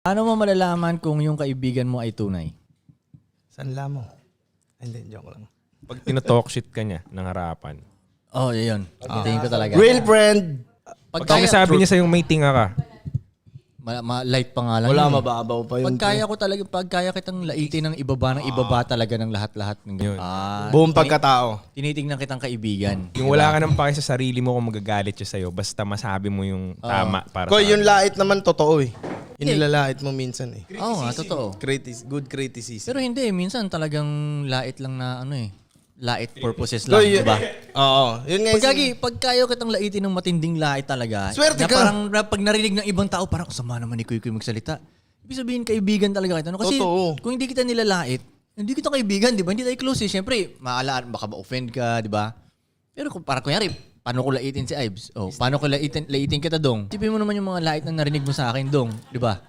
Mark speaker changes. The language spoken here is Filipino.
Speaker 1: Paano mo malalaman kung yung kaibigan mo ay tunay?
Speaker 2: Sanla mo. Hindi, joke lang.
Speaker 3: Pag tinotalk shit ka niya ng harapan.
Speaker 1: Oh, yun. Tingin ko talaga.
Speaker 2: Real friend.
Speaker 3: Pag sabi niya sa'yo may tinga ka.
Speaker 1: Light pa nga lang.
Speaker 2: Wala,
Speaker 1: yun eh.
Speaker 2: mababaw pa yun.
Speaker 1: Pag kaya kitang laitin ng ibaba talaga ng lahat-lahat.
Speaker 3: Yun.
Speaker 2: Buong pagkatao.
Speaker 1: Tinitingnan kitang kaibigan.
Speaker 3: Yung wala ka nang pake sa sarili mo kung magagalit siya sa'yo, basta masabi mo yung tama para
Speaker 2: Koy,
Speaker 3: sa
Speaker 2: yung lait naman totoo eh. Inilalait mo minsan eh.
Speaker 1: Oo nga, totoo.
Speaker 2: Good criticism.
Speaker 1: Pero hindi, minsan talagang lait lang na lait purposes lang,
Speaker 2: Koy,
Speaker 1: di ba?
Speaker 2: Oo. Yun nga
Speaker 1: Pag kaya kitang laitin ng matinding lait talaga,
Speaker 2: Swerte
Speaker 1: na
Speaker 2: ka.
Speaker 1: parang pag narinig ng ibang tao, parang sama naman ni Kuy magsalita. Ibig sabihin, kaibigan talaga kita. No? Kasi
Speaker 2: Totoo.
Speaker 1: kung hindi kita nilalait, hindi kita kaibigan, di ba? Hindi tayo close eh. Siyempre, maalaan, baka ma-offend ka, di ba? Pero kung para kunyari, paano ko laitin si Ives? Oh, paano ko laitin kita, Dong? Tipin mo naman yung mga lait na narinig mo sa akin, Dong, di ba?